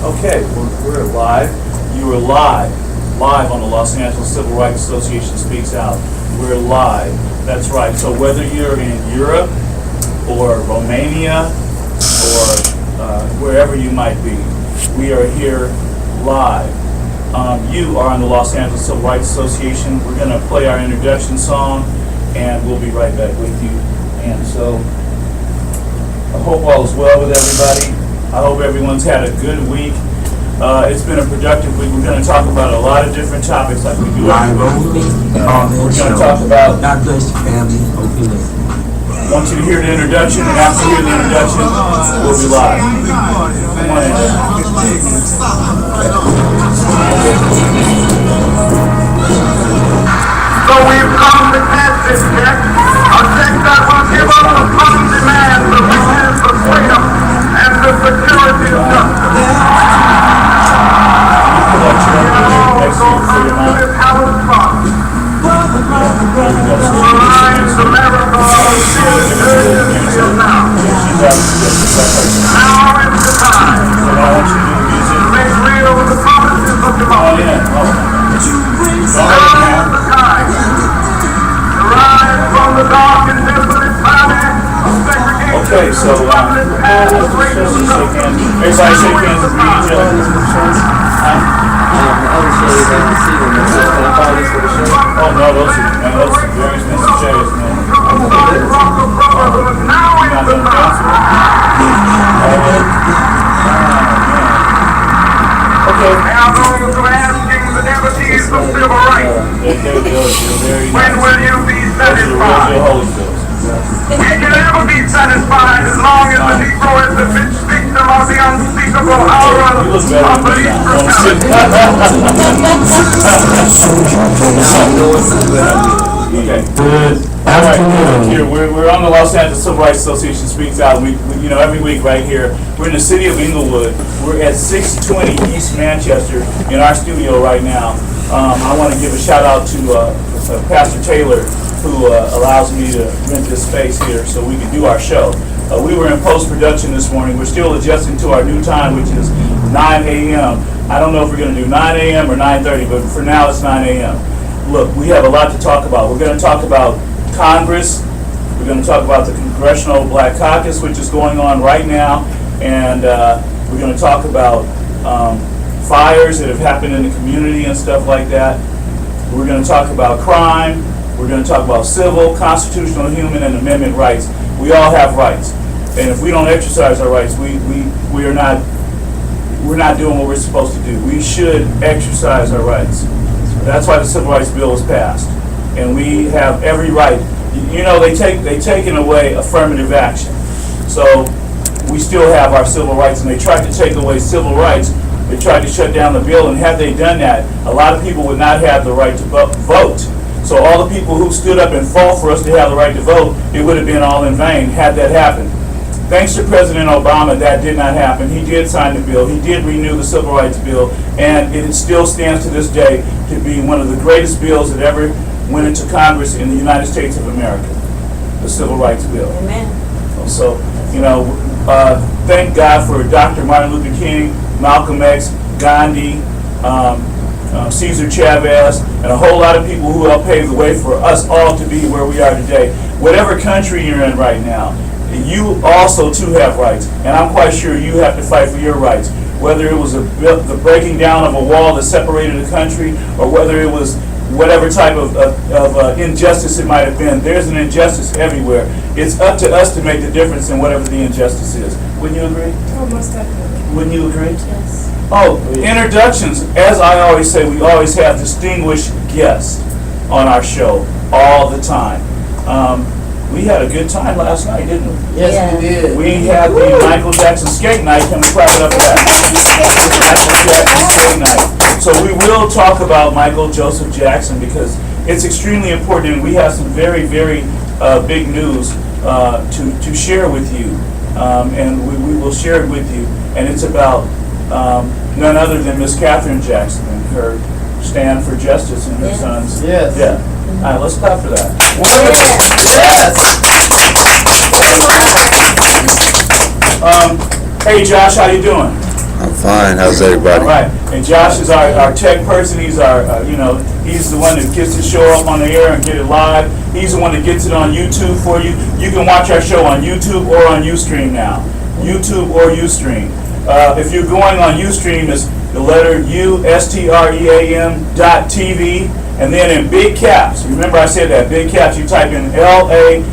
Okay, we're live. You are live on the Los Angeles Civil Rights Association Speaks Out. We're live. That's right. So whether you're in Europe or Romania or wherever you might be, we are here live. You are on the Los Angeles Civil Rights Association. We're going to play our introduction song, and we'll be right back with you. And so I hope all is well with everybody. I hope everyone's had a good week. It's been a productive week. We're going to talk about a lot of different topics like we do every week. We're going to talk about... God bless your family. Hope you live. I want you to hear the introduction, and after you hear the introduction, we'll be live. Come on in. So we've come to test this check, a check that will give us the common demands of defense of freedom and the security of justice. Now is the time to make real the promises of democracy. Now is the time to rise from the dark and desolate valley of segregation. Okay, so everybody shake hands with me, each other. Oh no, those are very expensive chairs, man. Okay. Now those who are asking the devotees of civil rights, when will you be satisfied? We can never be satisfied as long as the Negro is the victim of the unspeakable horror of police brutality. Okay. All right, here we're on the Los Angeles Civil Rights Association Speaks Out. We every week right here. We're in the city of Inglewood. We're at 620 East Manchester in our studio right now. I want to give a shout out to Pastor Taylor, who allows me to rent this space here so we can do our show. We were in post-production this morning. We're still adjusting to our new time, which is 9 a.m. I don't know if we're going to do 9 a.m. or 9:30, but for now it's 9 a.m. Look, we have a lot to talk about. We're going to talk about Congress. We're going to talk about the Congressional Black Caucus, which is going on right now, and we're going to talk about fires that have happened in the community and stuff like that. We're going to talk about crime. We're going to talk about civil, constitutional, human, and amendment rights. We all have rights, and if we don't exercise our rights, we're not doing what we're supposed to do. We should exercise our rights. That's why the Civil Rights Bill was passed, and we have every right. You know, they taken away affirmative action, so we still have our civil rights, and they tried to take away civil rights. They tried to shut down the bill, and had they done that, a lot of people would not have the right to vote. So all the people who stood up and fought for us to have the right to vote, it would have been all in vain had that happened. Thanks to President Obama, that did not happen. He did sign the bill. He did renew the Civil Rights Bill, and it still stands to this day to be one of the greatest bills that ever went into Congress in the United States of America, the Civil Rights Bill. Amen. So, thank God for Dr. Martin Luther King, Malcolm X, Gandhi, Cesar Chavez, and a whole lot of people who helped pave the way for us all to be where we are today. Whatever country you're in right now, you also too have rights, and I'm quite sure you have to fight for your rights. Whether it was the breaking down of a wall that separated a country, or whether it was whatever type of injustice it might have been, there's an injustice everywhere. It's up to us to make the difference in whatever the injustice is. Wouldn't you agree? Oh, most definitely. Wouldn't you agree? Yes. Oh, introductions. As I always say, we always have distinguished guests on our show all the time. We had a good time last night, didn't we? Yes, Yeah. we did. We had the Michael Jackson skate night. Can we clap it up for that? Michael Jackson skate night. So we will talk about Michael Joseph Jackson because it's extremely important, and we have some very, very big news to share with you, and we will share it with you. And it's about none other than Miss Katherine Jackson and her stand for justice and her Yes. son's Yes. death. All right, let's clap for that. Yes. Hey Josh, how you doing? I'm fine. How's All everybody? right, and Josh is our tech person. He's he's the one that gets the show up on the air and get it live. He's the one that gets it on YouTube for you. You can watch our show on YouTube or on Ustream now. YouTube or Ustream. If you're going on Ustream, it's the letter USTREAM.TV, and then in big caps. Remember I said that, big caps. You type in LACRA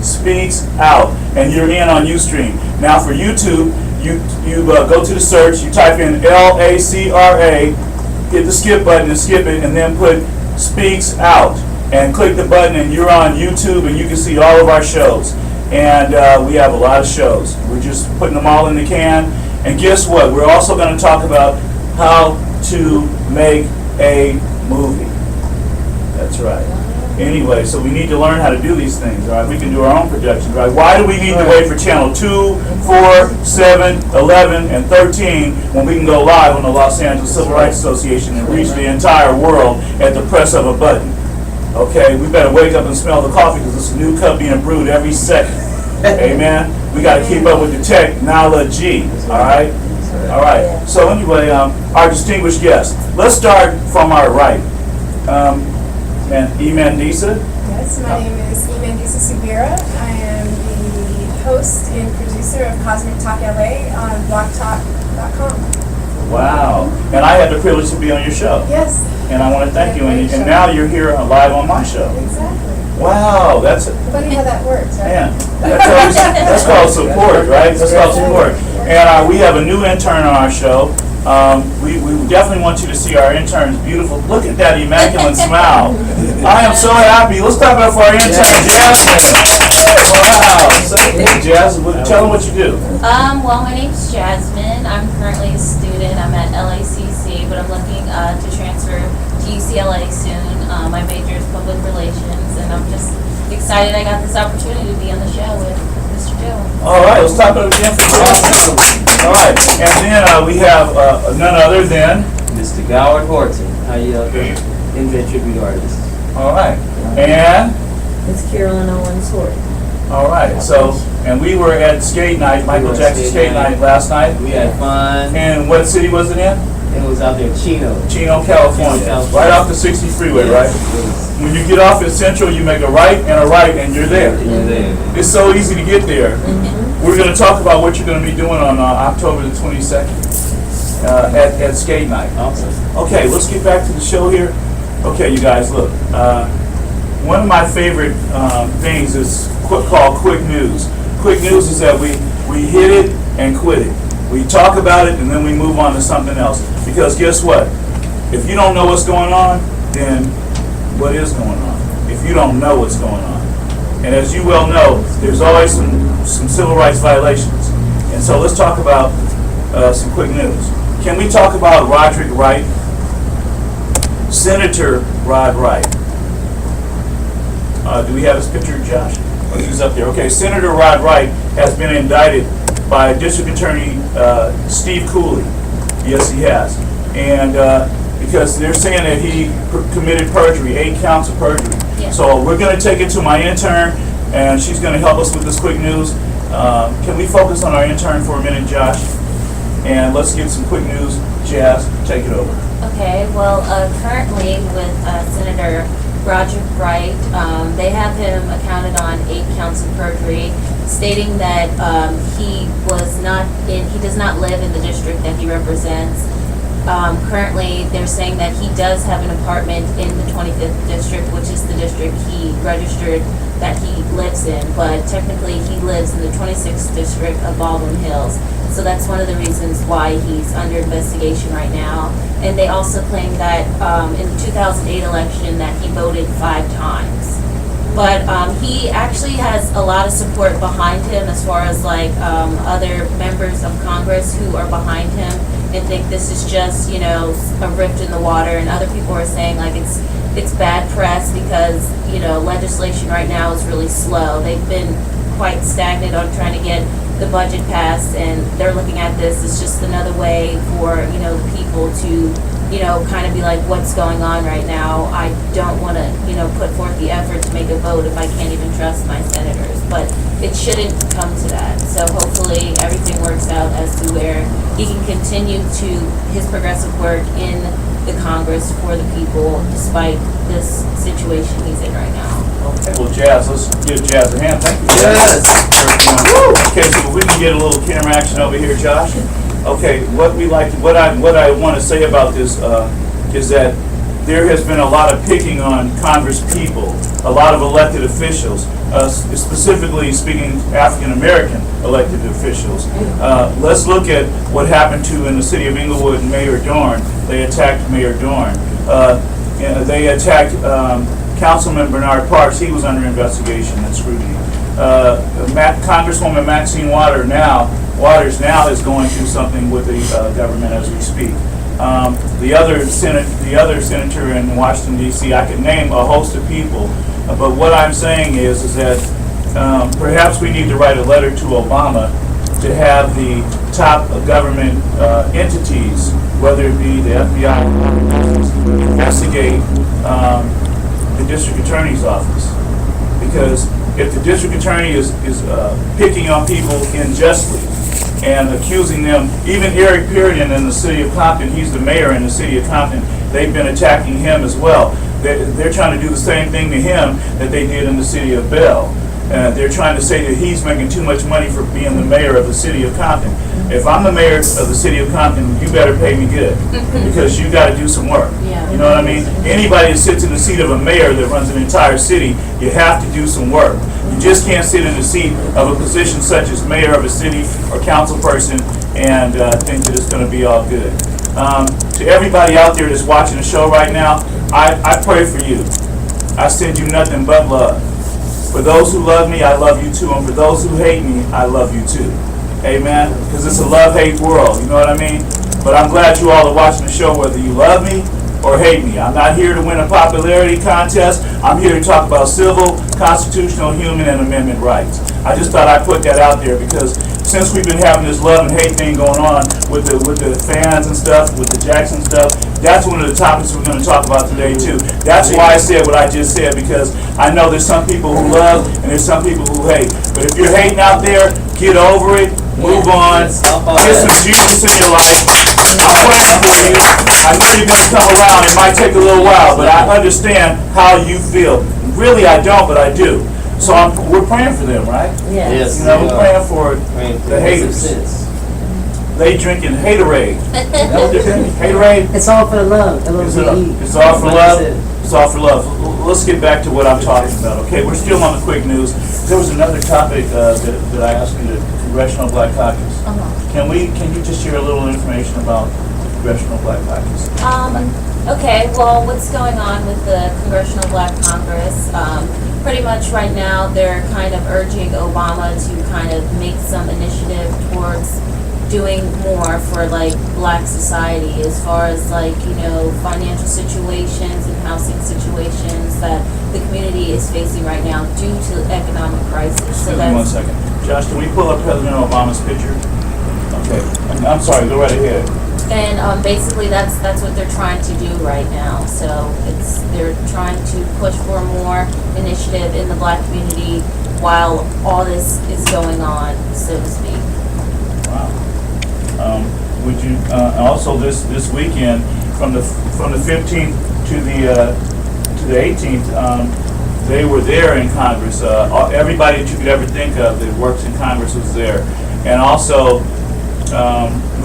Speaks Out, and you're in on Ustream. Now for YouTube, you go to the search, you type in LACRA, hit the skip button and skip it, and then put Speaks Out, and click the button, and you're on YouTube, and you can see all of our shows. And we have a lot of shows. We're just putting them all in the can. And guess what? We're also going to talk about how to make a movie. That's right. Anyway, so we need to learn how to do these things, all right? We can do our own productions, right? Why do we need to wait for channel 2, 4, 7, 11, and 13 when we can go live on the Los Angeles Civil Rights Association and reach the entire world at the press of a button? Okay, we better wake up and smell the coffee because it's a new cup being brewed every second. Amen. We got to keep up with the technology. All right. All right. So anyway, our distinguished guest. Let's start from our right. And Imandisa. Yes, my name is Imandisa Subira. I am the host and producer of Cosmic Talk LA on blogtalk.com. Wow. And I had the privilege to be on your show. Yes. And I want to thank you. And now you're here live on my show. Exactly. Wow, that's it. Funny how that works, right? Man, that's called support, right? That's called support. And we have a new intern on our show. We definitely want you to see our intern's beautiful. Look at that immaculate smile. I am so happy. Let's clap it up for our intern, Jasmine. Wow. So, hey, Jasmine, tell them what you do. Well, my name's Jasmine. I'm currently a student. I'm at LACC, but I'm looking to transfer to UCLA soon. My major is public relations, and I'm just excited I got this opportunity to be on the show with Mr. Joe. All right, let's clap it up again for Jasmine. All right, and then we have none other than Mr. Howard Horton. How you doing? Invent tribute artist. all right, and It's Carolyn Owens Horton. all right. So, and we were at skate night, Michael Jackson skate night last night. We had fun. And what city was it in? It was out there in Chino. Chino, California. California. Right off the 60 freeway, right? When you get off at Central, you make a right, and you're there. You're there. It's so easy to get there. We're going to talk about what you're going to be doing on October the 22nd at skate night. Awesome. Okay, let's get back to the show here. Okay, you guys, look. One of my favorite things is called quick news. Quick news is that we hit it and quit it. We talk about it and then we move on to something else. Because guess what? If you don't know what's going on, then what is going on? If you don't know what's going on. And as you well know, there's always some civil rights violations. And so let's talk about some quick news. Can we talk about Roderick Wright? Senator Rod Wright. Do we have his picture, Josh? Oh, he's up there. Okay, Senator Rod Wright has been indicted by District Attorney Steve Cooley. Yes, he has. And because they're saying that he committed perjury, 8 counts of perjury. Yeah. So we're going to take it to my intern, and she's going to help us with this quick news. Can we focus on our intern for a minute, Josh? And let's get some quick news. Jazz, take it over. Okay, well, currently with Senator Roger Wright, they have him accounted on 8 counts of perjury, stating that he does not live in the district that he represents. Currently, they're saying that he does have an apartment in the 25th district, which is the district he registered that he lives in, but technically he lives in the 26th district of Baldwin Hills. So that's one of the reasons why he's under investigation right now. And they also claim that in the 2008 election that he voted 5 times. But he actually has a lot of support behind him as far as like other members of Congress who are behind him and think this is just, you know, a rift in the water. And other people are saying like it's bad press because, you know, legislation right now is really slow. They've been quite stagnant on trying to get the budget passed, and they're looking at this as just another way for, you know, the people to, you know, kind of be like, what's going on right now? I don't want to, you know, put forth the effort to make a vote if I can't even trust my senators. But it shouldn't come to that. So hopefully everything works out as to where he can continue to his progressive work in the Congress for the people, despite this situation he's in right now. Okay, well, Jazz, let's give Jazz a hand. Thank you. Yes. Okay, so we can get a little camera action over here, Josh. Okay, what I want to say about this is that there has been a lot of picking on Congress people, a lot of elected officials, specifically speaking African American elected officials. Let's look at what happened in the city of Inglewood and Mayor Dorn. They attacked Mayor Dorn. They attacked Councilman Bernard Parks. He was under investigation and scrutiny. Congresswoman Maxine Waters now is going through something with the government as we speak. The other senator in Washington D.C. I could name a host of people, but what I'm saying is that perhaps we need to write a letter to Obama to have the top government entities, whether it be the FBI, investigate the district attorney's office, because if the district attorney is picking on people unjustly and accusing them, even Eric Pearson in the city of Compton, he's the mayor in the city of Compton, they've been attacking him as well. They're trying to do the same thing to him that they did in the city of Bell. They're trying to say that he's making too much money for being the mayor of the city of Compton. If I'm the mayor of the city of Compton, you better pay me good, because you got to do some work. Yeah. You know what I mean? Anybody that sits in the seat of a mayor that runs an entire city, you have to do some work. You just can't sit in the seat of a position such as mayor of a city or council person and think that it's going to be all good. To everybody out there that's watching the show right now, I pray for you. I send you nothing but love. For those who love me, I love you too. And for those who hate me, I love you too. Amen? Because it's a love-hate world, you know what I mean? But I'm glad you all are watching the show, whether you love me or hate me. I'm not here to win a popularity contest. I'm here to talk about civil, constitutional, human, and amendment rights. I just thought I'd put that out there because since we've been having this love and hate thing going on with the fans and stuff, with the Jackson stuff, that's one of the topics we're going to talk about today too. That's why I said what I just said, because I know there's some people who love and there's some people who hate. But if you're hating out there, get over it, move on, get some Jesus in your life. I'm praying for you. I know you're going to come around. It might take a little while, but I understand how you feel. Really, I don't, but I do. So we're praying for them, right? Yes. You know, we're praying for the haters. They drinking haterade. Haterade? It's all for love. L-O-V-E. It's all for love. It's all for love. Let's get back to what I'm talking about. Okay, we're still on the quick news. There was another topic that I asked you, the Congressional Black Caucus. Can you just share a little information about the Congressional Black Caucus? Okay, well, what's going on with the Congressional Black Congress? Pretty much right now, they're kind of urging Obama to kind of make some initiative towards doing more for like black society as far as like, you know, financial situations and housing situations that the community is facing right now due to economic crisis. Excuse me 1 second. Josh, can we pull up President Obama's picture? Okay. I'm sorry, go right ahead. And basically that's what they're trying to do right now. So they're trying to push for more initiative in the black community while all this is going on, so to speak. Wow. Would you also this weekend from the 15th to the 18th, they were there in Congress. Everybody that you could ever think of that works in Congress was there, and also.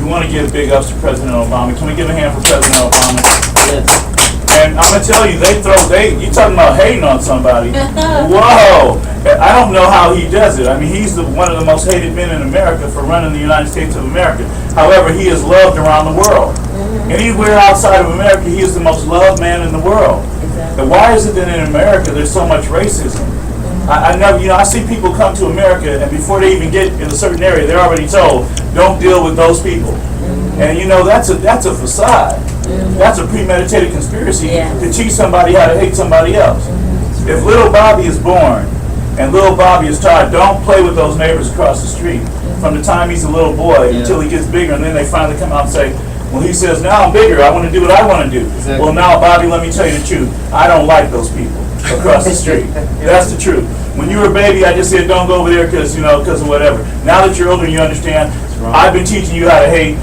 We want to give big ups to President Obama. Can we give a hand for President Obama? Yes. And I'm going to tell you, you talking about hating on somebody. Whoa! I don't know how he does it. I mean, he's one of the most hated men in America for running the United States of America. However, he is loved around the world. Anywhere outside of America, he is the most loved man in the world. Exactly. And why is it that in America there's so much racism? I never, I see people come to America, and before they even get in a certain area, they're already told, don't deal with those people. And that's a facade. That's a premeditated conspiracy to teach somebody how to hate somebody else. If little Bobby is born, and little Bobby is taught, don't play with those neighbors across the street, from the time he's a little boy until he gets bigger, and then they finally come out and say, well, he says, now I'm bigger, I want to do what I want to do. Exactly. Well, now, Bobby, let me tell you the truth. I don't like those people across the street. That's the truth. When you were a baby, I just said don't go over there because, you know, because of whatever. Now that you're older, you understand. I've been teaching you how to hate.